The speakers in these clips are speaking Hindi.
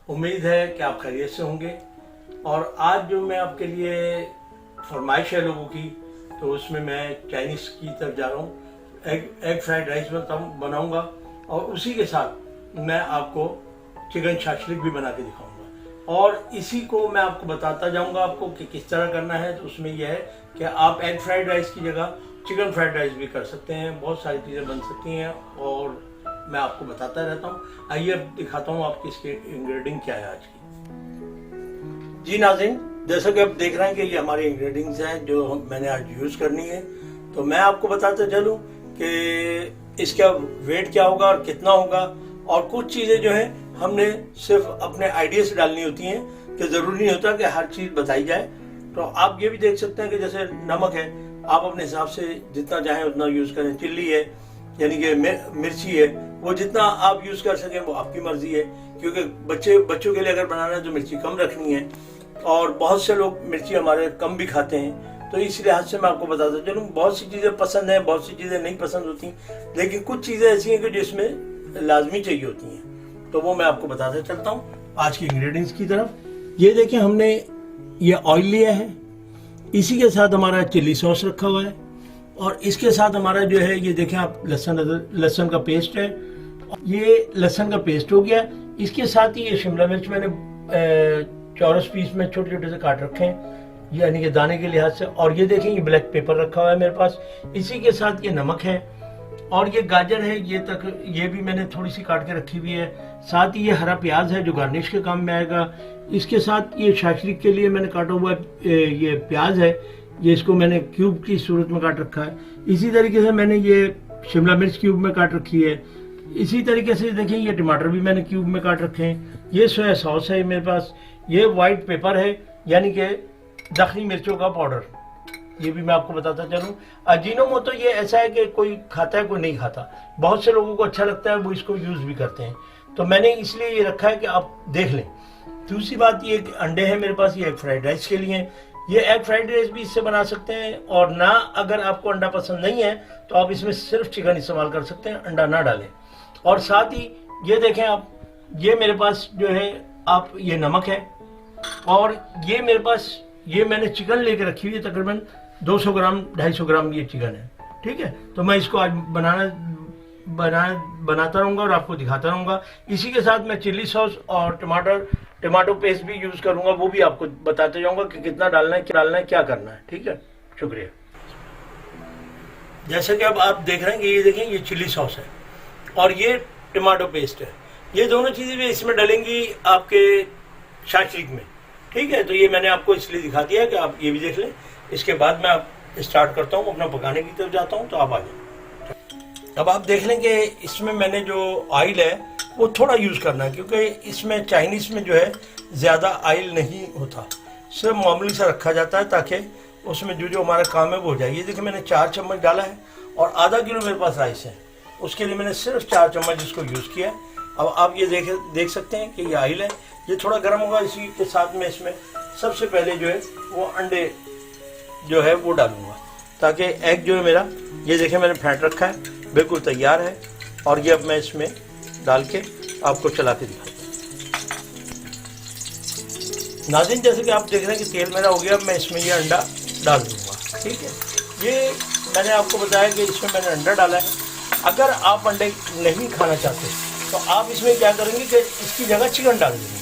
उम्मीद है कि आप खैरियत से होंगे। और आज जो मैं आपके लिए फरमाइश है लोगों की, तो उसमें मैं चाइनीज़ की तरफ जा रहा हूँ। एग फ्राइड राइस बनाऊँगा और उसी के साथ मैं आपको चिकन शाशलिक भी बना के दिखाऊँगा। और इसी को मैं आपको बताता जाऊँगा आपको कि किस तरह करना है। तो उसमें यह है कि आप एग फ्राइड राइस की जगह चिकन फ्राइड राइस भी कर सकते हैं। बहुत सारी चीज़ें बन सकती हैं और मैं आपको बताता रहता हूँ। आइए अब दिखाता हूँ आपकी इसके इंग्रेडिएंट क्या है आज की। जी नाज़रीन, जैसा कि आप देख रहे हैं कि ये हमारे इंग्रेडिएंट्स हैं जो मैंने आज यूज़ करनी है। तो मैं आपको बताते चलूँ कि इसका वेट क्या होगा और कितना होगा। और कुछ चीज़ें जो है हमने सिर्फ अपने आइडिया से डालनी होती हैं, कि ज़रूरी नहीं होता कि हर चीज़ बताई जाए। तो आप ये भी देख सकते हैं कि जैसे नमक है, आप अपने हिसाब से जितना चाहें उतना यूज़ करें। चिल्ली है यानी कि मिर्ची है, वो जितना आप यूज़ कर सकें वो आपकी मर्जी है, क्योंकि बच्चों के लिए अगर बनाना है तो मिर्ची कम रखनी है। और बहुत से लोग मिर्ची हमारे कम भी खाते हैं, तो इस लिहाज से मैं आपको बताता चलूँ। बहुत सी चीज़ें पसंद हैं, बहुत सी चीज़ें नहीं पसंद होती, लेकिन कुछ चीज़ें ऐसी हैं कि जिसमें लाजमी चाहिए होती हैं। तो वो मैं आपको बताते चलता हूँ आज की इंग्रेडिएंट्स की तरफ। ये देखिए, हमने ये ऑयल लिया है, इसी के साथ हमारा चिल्ली सॉस रखा हुआ है, और इसके साथ हमारा जो है ये देखें आप लहसुन का पेस्ट है। ये लहसुन का पेस्ट हो गया। इसके साथ ही ये शिमला मिर्च मैंने चौरस पीस में छोटे छोटे से काट रखे हैं, यानी कि दाने के लिहाज से। और ये देखें, ये ब्लैक पेपर रखा हुआ है मेरे पास। इसी के साथ ये नमक है, और ये गाजर है, ये भी मैंने थोड़ी सी काट के रखी हुई है। साथ ही ये हरा प्याज है जो गार्निश के काम में आएगा। इसके साथ ये शाशलिक के लिए मैंने काटा हुआ ये प्याज है, ये इसको मैंने क्यूब की सूरत में काट रखा है। इसी तरीके से मैंने ये शिमला मिर्च क्यूब में काट रखी है। इसी तरीके से देखिए, ये टमाटर भी मैंने क्यूब में काट रखे हैं। ये सोया सॉस है मेरे पास। ये वाइट पेपर है, यानी कि दखनी मिर्चों का पाउडर, ये भी मैं आपको बताता चलूँ। अजीनोमोटो ये ऐसा है कि कोई खाता है कोई नहीं खाता, बहुत से लोगों को अच्छा लगता है, वो इसको यूज़ भी करते हैं। तो मैंने इसलिए ये रखा है कि आप देख लें। दूसरी बात ये कि अंडे हैं मेरे पास, ये एग फ्राइड राइस के लिए। ये एग फ्राइड राइस भी इससे बना सकते हैं, और ना अगर आपको अंडा पसंद नहीं है तो आप इसमें सिर्फ चिकन इस्तेमाल कर सकते हैं, अंडा ना डालें। और साथ ही ये देखें आप, ये मेरे पास जो है आप ये नमक है, और ये मेरे पास ये मैंने चिकन लेकर रखी हुई है, तकरीबन 200 ग्राम 250 ग्राम ये चिकन है। ठीक है, तो मैं इसको आज बनाता रहूँगा और आपको दिखाता रहूँगा। इसी के साथ मैं चिल्ली सॉस और टमाटो पेस्ट भी यूज़ करूँगा, वो भी आपको बताते जाऊँगा कि कितना डालना है क्या करना है। ठीक है, शुक्रिया। जैसे कि अब आप देख रहे हैं कि ये देखें, ये चिल्ली सॉस है और ये टमाटो पेस्ट है। ये दोनों चीज़ें भी इसमें डलेंगी आपके शाशलिक में। ठीक है, तो ये मैंने आपको इसलिए दिखा दिया कि आप ये भी देख लें। इसके बाद मैं आप स्टार्ट करता हूँ, अपना पकाने की तरफ जाता हूँ, तो आप आ जाए। अब आप देख लें कि इसमें मैंने जो ऑयल है वो थोड़ा यूज़ करना है, क्योंकि इसमें चाइनीज़ में जो है ज़्यादा ऑयल नहीं होता, सिर्फ मामूली सा रखा जाता है, ताकि उसमें जो हमारा काम है वो हो जाए। ये देखिए, मैंने 4 चम्मच डाला है, और आधा किलो मेरे पास राइस है, उसके लिए मैंने सिर्फ 4 चम्मच इसको यूज़ किया है। अब आप ये देख सकते हैं कि ये ऑयल है, ये थोड़ा गर्म होगा। इसी के साथ में इसमें सबसे पहले जो है वो अंडे जो है वो डालूंगा, ताकि एग जो है मेरा, ये देखें मैंने फेंट रखा है, बिल्कुल तैयार है। और ये अब मैं इसमें डाल के आपको चला के दिखाता हूँ। नाज़रीन, जैसे कि आप देख रहे हैं कि तेल मेरा हो गया, अब मैं इसमें ये अंडा डाल दूँगा। ठीक है, ये मैंने आपको बताया कि इसमें मैंने अंडा डाला है। अगर आप अंडे नहीं खाना चाहते तो आप इसमें क्या करेंगे कि इसकी जगह चिकन डाल देंगे।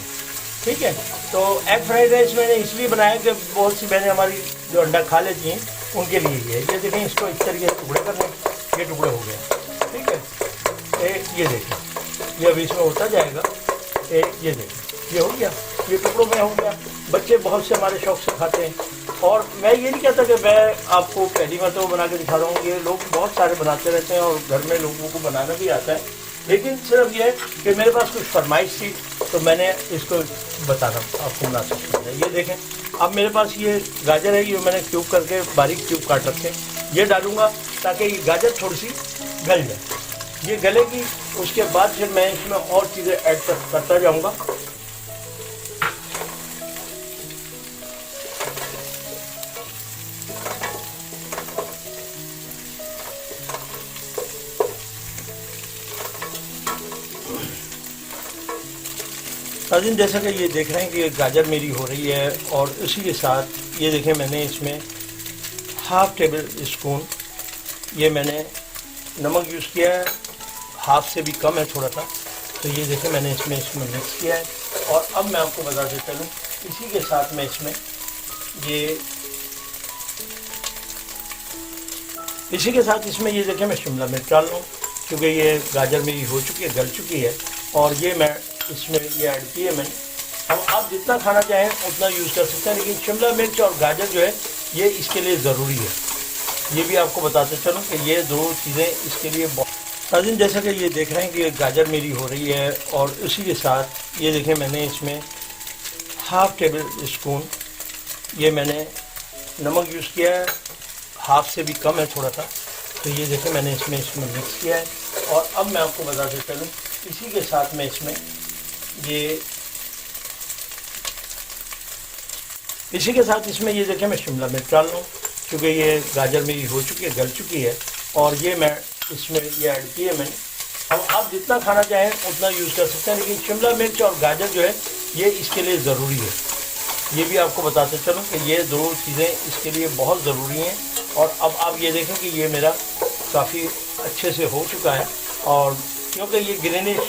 ठीक है, तो एग फ्राइड राइस मैंने इसलिए बनाया कि बहुत सी बहनें हमारी जो अंडा खा लेती हैं उनके लिए ये है। ये देखें, इसको इस तरीके से टुकड़े करने, ये टुकड़े हो गए। ठीक है, ये देखें, ये अभी इसमें होता जाएगा। ये देखें, ये हो गया, ये टुकड़ों में हो गया। बच्चे बहुत से हमारे शौक से खाते हैं, और मैं ये नहीं कहता कि मैं आपको पहली मरतबा बना के दिखा रहा हूँ। ये लोग बहुत सारे बनाते रहते हैं और घर में लोगों को बनाना भी आता है, लेकिन सिर्फ ये है कि मेरे पास कुछ फरमाइश थी तो मैंने इसको बताना आपको मुनासिब समझा। ये देखें, अब मेरे पास ये गाजर है, ये मैंने क्यूब करके बारीक क्यूब काट रखे, ये डालूंगा ताकि ये गाजर थोड़ी सी गल जाए। ये गलेगी, उसके बाद फिर मैं इसमें और चीज़ें ऐड करता जाऊँगा। नाज़रीन, जैसा कि ये देख रहे हैं कि गाजर मेरी हो रही है और इसी के साथ ये देखें मैंने इसमें हाफ टेबल स्पून ये मैंने नमक यूज़ किया है, हाफ से भी कम है थोड़ा सा। तो ये देखें मैंने इसमें मिक्स किया है और अब मैं आपको बताते चलूँ इसी के साथ मैं इसमें ये देखें मैं शिमला मिर्च डाल लूँ, क्योंकि ये गाजर मेरी हो चुकी है, गल चुकी है और ये मैं इसमें ये ऐड की है मैंने। अब आप जितना खाना चाहें उतना यूज़ कर सकते हैं, लेकिन शिमला मिर्च और गाजर जो है ये इसके लिए ज़रूरी है। ये भी आपको बताते चलूँ कि ये दो चीज़ें इसके लिए बहुत। नाज़रीन, जैसा कि ये देख रहे हैं कि गाजर मेरी हो रही है और इसी के साथ ये देखें मैंने इसमें हाफ टेबल स्पून ये मैंने नमक यूज़ किया है, हाफ से भी कम है थोड़ा सा। तो ये देखें मैंने इसमें मिक्स किया है और अब मैं आपको बताते चलूँ इसी के साथ मैं इसमें ये देखें मैं शिमला मिर्च डाल लूँ, क्योंकि ये गाजर मेरी हो चुकी है, गल चुकी है और ये मैं इसमें ये ऐड की है मैंने। अब आप जितना खाना चाहें उतना यूज़ कर सकते हैं, लेकिन शिमला मिर्च और गाजर जो है ये इसके लिए ज़रूरी है। ये भी आपको बताते चलूँ कि ये दो चीज़ें इसके लिए बहुत ज़रूरी हैं। और अब आप ये देखें कि ये मेरा काफ़ी अच्छे से हो चुका है, और क्योंकि ये ग्रीनिश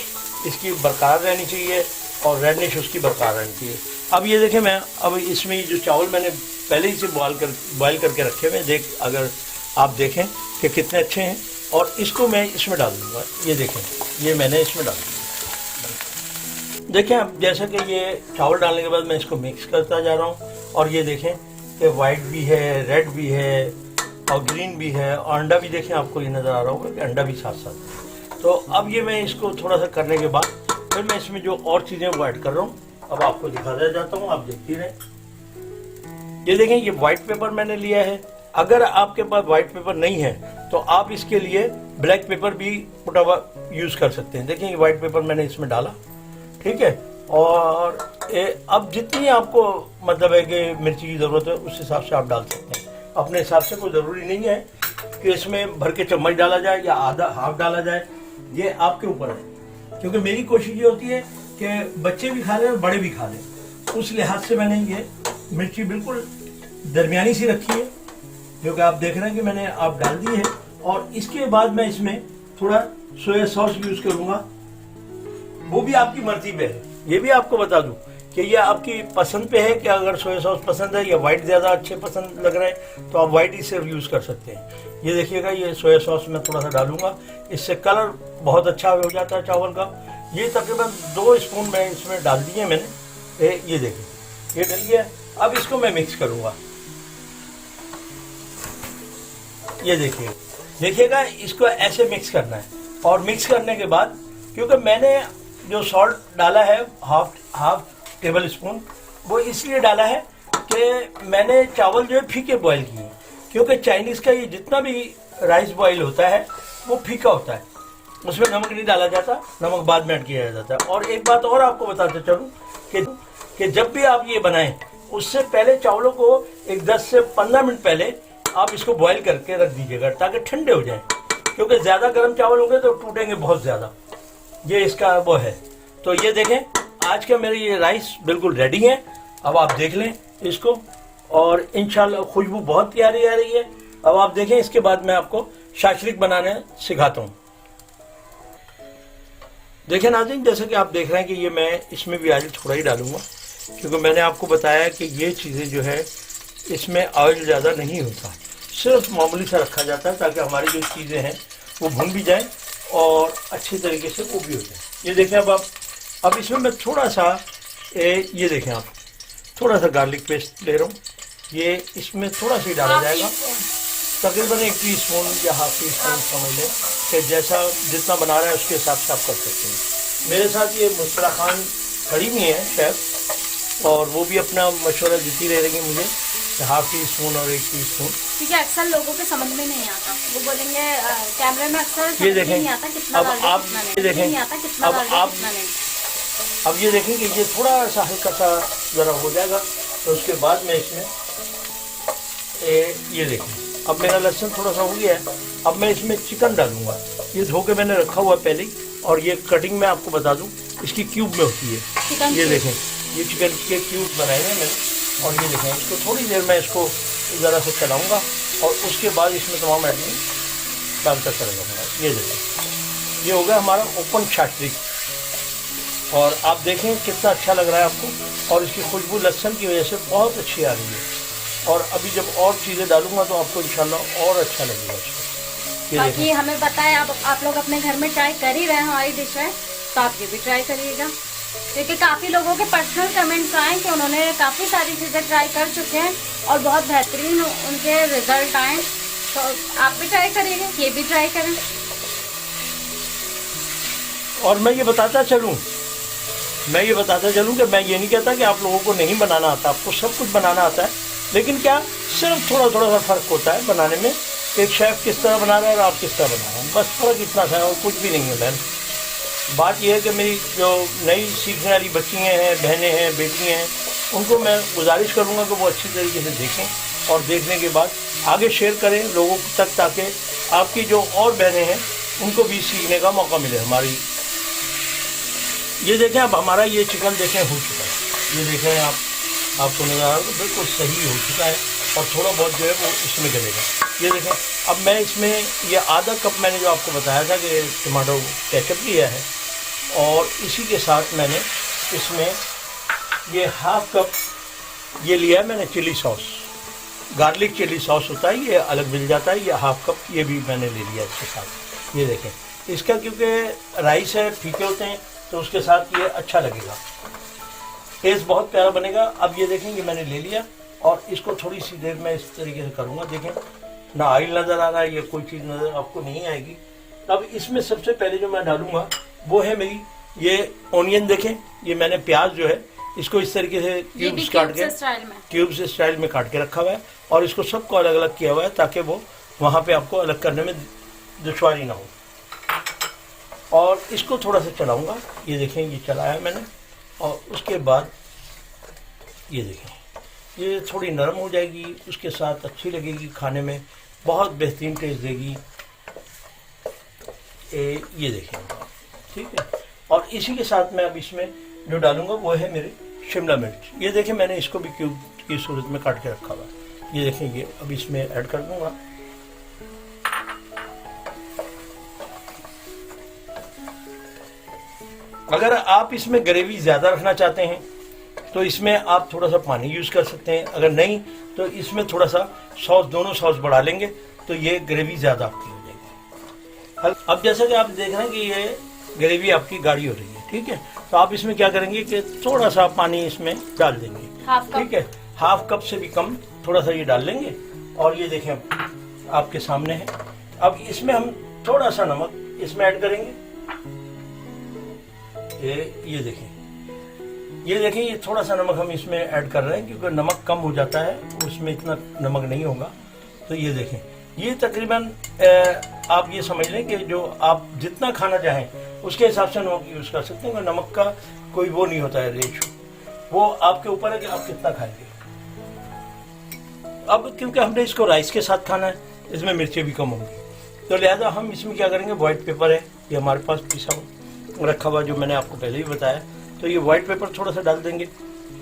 इसकी बरकरार रहनी चाहिए और रेडनिश उसकी बरकरार रहनी चाहिए। अब ये देखें मैं अब इसमें जो चावल मैंने पहले ही से बॉयल करके रखे हुए अगर आप देखें कि कितने अच्छे हैं, और इसको मैं इसमें डाल दूँगा। ये देखें ये मैंने इसमें डाल दिया। देखें अब जैसा कि ये चावल डालने के बाद मैं इसको मिक्स करता जा रहा हूँ, और ये देखें कि वाइट भी है, रेड भी है और ग्रीन भी है, और अंडा भी देखें आपको ये नज़र आ रहा होगा कि अंडा भी साथ साथ। तो अब ये मैं इसको थोड़ा सा करने के बाद फिर मैं इसमें जो और चीज़ें वो ऐड कर रहा हूँ, अब आपको दिखाता जाता हूँ, आप देखते रहें। ये देखें ये वाइट पेपर मैंने लिया है। अगर आपके पास वाइट पेपर नहीं है तो आप इसके लिए ब्लैक पेपर भी पुटा हुआ यूज़ कर सकते हैं। देखें ये वाइट पेपर मैंने इसमें डाला, ठीक है। और अब जितनी आपको मतलब है कि मिर्ची की ज़रूरत है उस हिसाब से आप डाल सकते हैं, अपने हिसाब से। कोई ज़रूरी नहीं है कि इसमें भर के चम्मच डाला जाए या आधा हाफ डाला जाए, ये आपके ऊपर है। क्योंकि मेरी कोशिश ये होती है कि बच्चे भी खा लें और बड़े भी खा लें, उस लिहाज से मैंने ये मिर्ची बिल्कुल दरमियानी सी रखी है, जो कि आप देख रहे हैं कि मैंने आप डाल दी है। और इसके बाद मैं इसमें थोड़ा सोया सॉस यूज़ करूँगा, वो भी आपकी मर्जी पे है। ये भी आपको बता दूं कि ये आपकी पसंद पे है कि अगर सोया सॉस पसंद है या वाइट ज़्यादा अच्छे पसंद लग रहे हैं तो आप वाइट ही सिर्फ यूज़ कर सकते हैं। ये देखिएगा ये सोया सॉस मैं थोड़ा सा डालूंगा, इससे कलर बहुत अच्छा हो जाता है चावल का। ये तकरीबन 2 स्पून मैं इसमें डाल दिए मैंने। ये देखिए ये डल गया। अब इसको मैं मिक्स करूँगा। ये देखिएगा इसको ऐसे मिक्स करना है, और मिक्स करने के बाद क्योंकि मैंने जो सॉल्ट डाला है हाफ टेबल स्पून, वो इसलिए डाला है कि मैंने चावल जो है फीके बॉईल किए, क्योंकि चाइनीज़ का ये जितना भी राइस बॉईल होता है वो फीका होता है, उसमें नमक नहीं डाला जाता, नमक बाद में ऐड किया जाता है। और एक बात और आपको बताते चलूँ कि जब भी आप ये बनाएं उससे पहले चावलों को एक 10 से 15 मिनट पहले आप इसको बॉईल करके रख दीजिएगा ताकि ठंडे हो जाएं, क्योंकि ज़्यादा गर्म चावल होंगे तो टूटेंगे बहुत ज़्यादा। ये इसका वो है। तो ये देखें आज का मेरे ये राइस बिल्कुल रेडी है। अब आप देख लें इसको, और इंशाल्लाह खुशबू बहुत प्यारी आ रही है। अब आप देखें इसके बाद मैं आपको शाशलिक बनाने सिखाता हूँ। देखें नाज़रीन, जैसे कि आप देख रहे हैं कि ये मैं इसमें भी ऑयल थोड़ा ही डालूंगा, क्योंकि मैंने आपको बताया कि ये चीज़ें जो है इसमें ऑयल ज़्यादा नहीं होता, सिर्फ मामूली सा रखा जाता है ताकि हमारी जो चीज़ें हैं वो भुन भी जाएँ और अच्छी तरीके से वो भी हो जाए। ये देखें अब इसमें मैं थोड़ा सा ये देखें आप थोड़ा सा गार्लिक पेस्ट ले रहा हूँ। ये इसमें थोड़ा सा ही डाला जाएगा, तकरीबन 1 टीस्पून या हाफ टीस्पून समझ लें कि जैसा जितना बना रहा है उसके हिसाब से आप कर सकते हैं। मेरे साथ ये मुस्फरा खान खड़ी हुई है शेफ़, और वो भी अपना मशवरा देती रह रही मुझे हाफ टीस्पून और 1 टीस्पून, क्योंकि अक्सर लोगों के समझ में नहीं आता, वो बोलेंगे कैमरे में अक्सर ये देखें नहीं आता कितना अब आप ये देखें अब ये देखें कि ये थोड़ा सा हल्का सा ज़रा हो जाएगा तो उसके बाद मैं इसमें ये देखें अब मेरा लहसुन थोड़ा सा हो गया है। अब मैं इसमें चिकन डालूंगा। ये धो के मैंने रखा हुआ पहले ही, और ये कटिंग में आपको बता दूं इसकी क्यूब में होती है। चिकन ये देखें, ये चिकन के क्यूब बनाए हैं मैंने, और ये देखें इसको थोड़ी देर मैं इसको ज़रा से चलाऊँगा और उसके बाद इसमें तमाम आदमी डालकर चला जाऊँगा। ये देखें, ये हो गया हमारा ओपन शाटरी, और आप देखें कितना अच्छा लग रहा है आपको, और इसकी खुशबू लहसुन की वजह से बहुत अच्छी आ रही है। और अभी जब और चीज़ें डालूंगा तो आपको इंशाल्लाह और अच्छा लगेगा इसको। बाकी हमें बताएं, आप लोग अपने घर में ट्राई कर ही रहे हैं हमारी डिश है, तो आप ये भी ट्राई करिएगा, क्योंकि काफ़ी लोगों के पर्सनल कमेंट्स आए कि उन्होंने काफ़ी सारी चीज़ें ट्राई कर चुके हैं और बहुत बेहतरीन उनके रिजल्ट आए। तो आप भी ट्राई करिएगा, ये भी ट्राई करें। और मैं ये बताता चलूँ कि मैं ये नहीं कहता कि आप लोगों को नहीं बनाना आता, आपको सब कुछ बनाना आता है, लेकिन क्या सिर्फ थोड़ा थोड़ा सा फ़र्क होता है बनाने में। एक शेफ़ किस तरह बना रहा है और आप किस तरह बना रहे हैं, बस फ़र्क इतना सा है और कुछ भी नहीं है बहन। बात यह है कि मेरी जो नई सीखने वाली बच्चियाँ हैं, बहनें हैं, बेटियाँ हैं, उनको मैं गुजारिश करूँगा कि वो अच्छी तरीके से देखें और देखने के बाद आगे शेयर करें लोगों तक, ताकि आपकी जो और बहनें हैं उनको भी सीखने का मौका मिले हमारी। ये देखें, अब हमारा ये चिकन देखें हो चुका है, ये देखें आपको नज़र आ रहा है बिल्कुल सही हो चुका है, और थोड़ा बहुत जो है वो इसमें गलेगा। ये देखें, अब मैं इसमें ये आधा कप मैंने जो आपको बताया था कि टमाटो केचप लिया है, और इसी के साथ मैंने इसमें ये हाफ कप ये लिया है मैंने chilli sauce, garlic chilli sauce होता है, ये अलग मिल जाता है, ये हाफ कप ये भी मैंने ले लिया इसके साथ। ये देखें, इसका क्योंकि राइस है फीके होते हैं तो उसके साथ ये अच्छा लगेगा, टेस्ट बहुत प्यारा बनेगा। अब ये देखें कि मैंने ले लिया, और इसको थोड़ी सी देर मैं इस तरीके से करूँगा। देखें ना ऑयल नज़र आ रहा है, ये कोई चीज़ नज़र आपको नहीं आएगी। अब इसमें सबसे पहले जो मैं डालूँगा वो है मेरी ये ऑनियन। देखें, ये मैंने प्याज जो है इसको इस तरीके से क्यूब्स काट के क्यूब्स स्टाइल में काट के रखा हुआ है, और इसको सबको अलग अलग किया हुआ है ताकि वो वहाँ पे आपको अलग करने में दुश्वारी ना हो। और इसको थोड़ा सा चलाऊँगा, ये देखें ये चलाया मैंने, और उसके बाद ये देखें ये थोड़ी नरम हो जाएगी, उसके साथ अच्छी लगेगी खाने में, बहुत बेहतरीन टेस्ट देगी। ये देखें, ठीक है। और इसी के साथ मैं अब इसमें जो डालूंगा वो है मेरे शिमला मिर्च। ये देखें मैंने इसको भी क्यूब की सूरत में काट के रखा हुआ है। ये देखें, ये अब इसमें ऐड कर दूंगा। अगर आप इसमें ग्रेवी ज़्यादा रखना चाहते हैं तो इसमें आप थोड़ा सा पानी यूज़ कर सकते हैं, अगर नहीं तो इसमें थोड़ा सा सॉस, दोनों सॉस बढ़ा लेंगे तो ये ग्रेवी ज़्यादा आपकी हो जाएगी। अब जैसा कि आप देख रहे हैं कि ये ग्रेवी आपकी गाढ़ी हो रही है, ठीक है, तो आप इसमें क्या करेंगे कि थोड़ा सा पानी इसमें डाल देंगे, ठीक है, हाफ कप से भी कम थोड़ा सा ये डाल लेंगे। और ये देखें आपके सामने है। अब इसमें हम थोड़ा सा नमक इसमें ऐड करेंगे। ये देखें ये थोड़ा सा नमक हम इसमें ऐड कर रहे हैं, क्योंकि नमक कम हो जाता है, उसमें इतना नमक नहीं होगा। तो ये देखें, ये तकरीबन आप ये समझ लें कि जो आप जितना खाना चाहें उसके हिसाब से नमक यूज़ कर सकते हैं। नमक का कोई वो नहीं होता है रेशो, वो आपके ऊपर है कि आप कितना खाएंगे। अब क्योंकि हमने इसको राइस के साथ खाना है, इसमें मिर्चें भी कम होंगी, तो लिहाजा हम इसमें क्या करेंगे, वाइट पेपर है ये हमारे पास पिसा रखा हुआ जो मैंने आपको पहले ही बताया, तो ये वाइट पेपर थोड़ा सा डाल देंगे,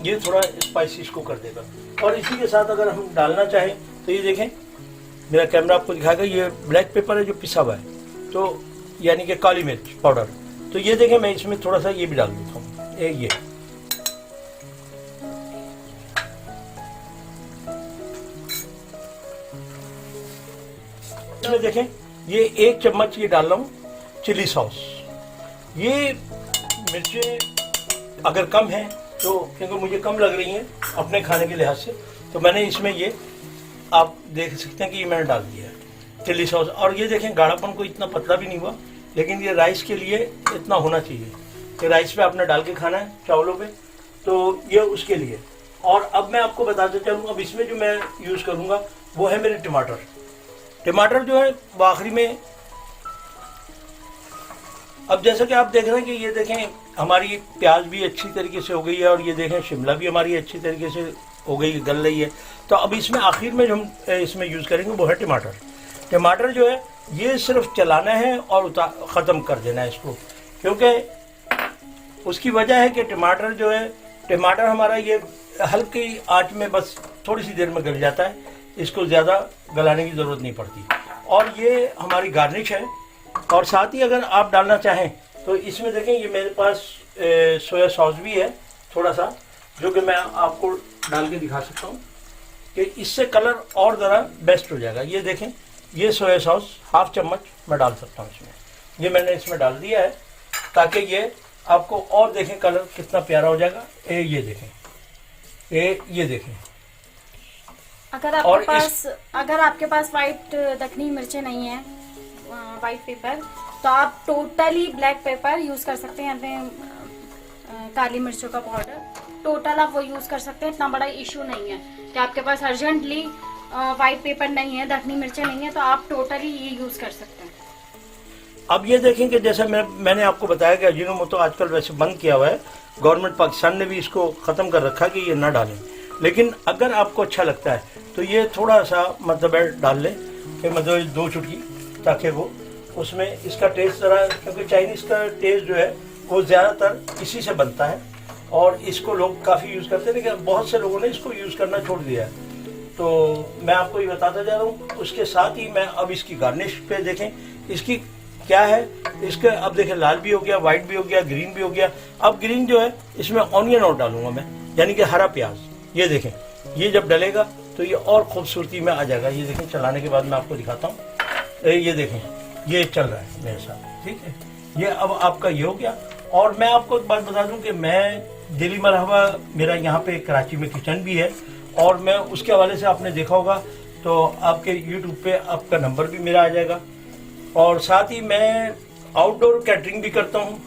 ये थोड़ा स्पाइसी इसको कर देगा। और इसी के साथ अगर हम डालना चाहें तो ये देखें मेरा कैमरा आपको दिखाएगा, ये ब्लैक पेपर है जो पिसा हुआ है, तो यानी कि काली मिर्च पाउडर। तो ये देखें मैं इसमें थोड़ा सा ये भी डाल देता हूँ, ये इसमें देखें ये 1 चम्मच ये डाल रहा हूँ चिली सॉस। ये मिर्चें अगर कम हैं तो, क्योंकि मुझे कम लग रही हैं अपने खाने के लिहाज से, तो मैंने इसमें ये आप देख सकते हैं कि ये मैंने डाल दिया है चिली सॉस। और ये देखें गाढ़ापन को इतना पतला भी नहीं हुआ, लेकिन ये राइस के लिए इतना होना चाहिए कि राइस पे आपने डाल के खाना है चावलों पे, तो ये उसके लिए। और अब मैं आपको बताते चलूँ, अब इसमें जो मैं यूज़ करूँगा वो है मेरे टमाटर जो है वो आखिरी में। अब जैसा कि आप देख रहे हैं कि ये देखें हमारी प्याज भी अच्छी तरीके से हो गई है, और ये देखें शिमला भी हमारी अच्छी तरीके से हो गई, गल रही है। तो अब इसमें आखिर में जो हम इसमें यूज़ करेंगे वो है टमाटर जो है ये सिर्फ चलाना है और ख़त्म कर देना है इसको, क्योंकि उसकी वजह है कि टमाटर हमारा ये हल्की आंच में बस थोड़ी सी देर में गल जाता है, इसको ज़्यादा गलाने की ज़रूरत नहीं पड़ती। और ये हमारी गार्निश है। और साथ ही अगर आप डालना चाहें तो इसमें देखें, ये मेरे पास सोया सॉस भी है थोड़ा सा, जो कि मैं आपको डाल के दिखा सकता हूँ कि इससे कलर और ज़रा बेस्ट हो जाएगा। ये देखें, ये सोया सॉस हाफ चम्मच मैं डाल सकता हूँ इसमें। ये मैंने इसमें डाल दिया है ताकि ये आपको और देखें कलर कितना प्यारा हो जाएगा। ये देखें, ये देखें। अगर आपके पास वाइट दखनी मिर्चें नहीं है, वाइट पेपर, तो आप टोटली ब्लैक पेपर यूज कर सकते हैं, अपने काली मिर्चों का पाउडर टोटल आप वो यूज कर सकते हैं। इतना बड़ा इशू नहीं है कि आपके पास अर्जेंटली वाइट पेपर नहीं है, दखनी मिर्चें नहीं है, तो आप टोटली ये यूज कर सकते हैं। अब ये देखें कि जैसे मैंने आपको बताया कि अजीनोमोटो आजकल वैसे बंद किया हुआ है, गवर्नमेंट पाकिस्तान ने भी इसको ख़त्म कर रखा कि ये ना डालें, लेकिन अगर आपको अच्छा लगता है तो ये थोड़ा सा मतलब डाल लें कि मतलब 2 चुटकी, ताकि वो उसमें इसका टेस्ट ज़रा, क्योंकि चाइनीज़ का टेस्ट जो है वो ज़्यादातर इसी से बनता है और इसको लोग काफ़ी यूज़ करते हैं, लेकिन बहुत से लोगों ने इसको यूज़ करना छोड़ दिया है। तो मैं आपको ये बताता जा रहा हूँ। उसके साथ ही मैं अब इसकी गार्निश पे देखें इसकी क्या है। इसका अब देखें, लाल भी हो गया, वाइट भी हो गया, ग्रीन भी हो गया। अब ग्रीन जो है इसमें ऑनियन और डालूंगा मैं, यानी कि हरा प्याज। ये देखें, ये जब डलेगा तो ये और खूबसूरती में आ जाएगा। ये देखें, चलाने के बाद मैं आपको दिखाता हूँ। ये देखें, ये चल रहा है मेरे साथ, ठीक है। ये अब आपका ये हो गया। और मैं आपको एक बात बता दूं कि मैं दिल्ली मरहबा, मेरा यहाँ पे कराची में किचन भी है, और मैं उसके हवाले से आपने देखा होगा तो आपके यूट्यूब पे आपका नंबर भी मेरा आ जाएगा। और साथ ही मैं आउटडोर कैटरिंग भी करता हूँ,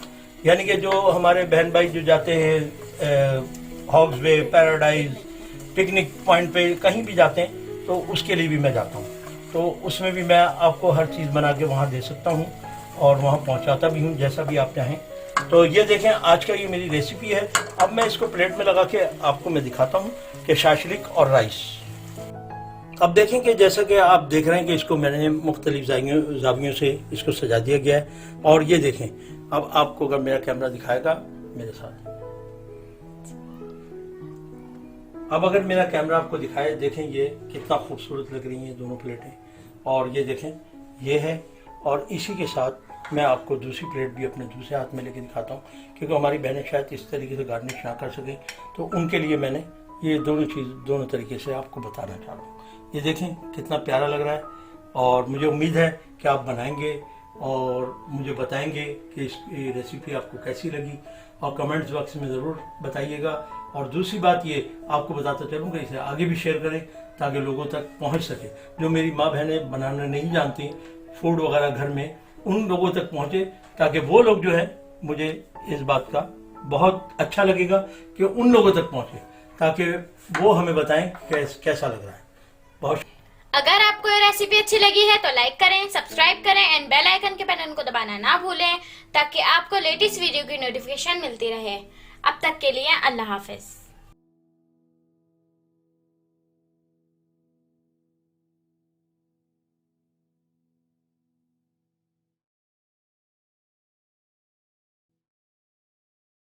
यानी कि जो हमारे बहन भाई जो जाते हैं हॉग्स वे, पैराडाइज, पिकनिक पॉइंट पे कहीं भी जाते हैं, तो उसके लिए भी मैं जाता हूँ। तो उसमें भी मैं आपको हर चीज़ बना के वहाँ दे सकता हूँ और वहाँ पहुँचाता भी हूँ, जैसा भी आप चाहें। तो ये देखें, आज का ये मेरी रेसिपी है। अब मैं इसको प्लेट में लगा के आपको मैं दिखाता हूँ कि शाशलिक और राइस। अब देखें कि जैसा कि आप देख रहे हैं कि इसको मैंने मुख्तलिफ जावियों से इसको सजा दिया गया है। और ये देखें, अब आपको अगर मेरा कैमरा दिखाएगा मेरे साथ, अब अगर मेरा कैमरा आपको दिखाए, देखें ये कितना खूबसूरत लग रही हैं दोनों प्लेटें। और ये देखें, ये है। और इसी के साथ मैं आपको दूसरी प्लेट भी अपने दूसरे हाथ में लेके दिखाता हूँ, क्योंकि हमारी बहनें शायद इस तरीके से गार्निश ना कर सकें, तो उनके लिए मैंने ये दोनों तरीके से आपको बताना चाह रहा हूँ। ये देखें कितना प्यारा लग रहा है। और मुझे उम्मीद है कि आप बनाएंगे और मुझे बताएंगे कि इस रेसिपी आपको कैसी लगी, और कमेंट्स बॉक्स में ज़रूर बताइएगा। और दूसरी बात ये आपको बताता चलूँ कि इसे आगे भी शेयर करें ताकि लोगों तक पहुंच सके। जो मेरी माँ बहनें बनाना नहीं जानती फूड वगैरह घर में, उन लोगों तक पहुंचे, ताकि वो लोग जो है, मुझे इस बात का बहुत अच्छा लगेगा कि उन लोगों तक पहुंचे, ताकि वो हमें बताएं कैसा लग रहा है। बहुत अगर आपको ये रेसिपी अच्छी लगी है तो लाइक करें, सब्सक्राइब करें एंड बेल आइकन के बटन को दबाना ना भूलें, ताकि आपको लेटेस्ट वीडियो की नोटिफिकेशन मिलती रहे। अब तक के लिए अल्लाह हाफिज।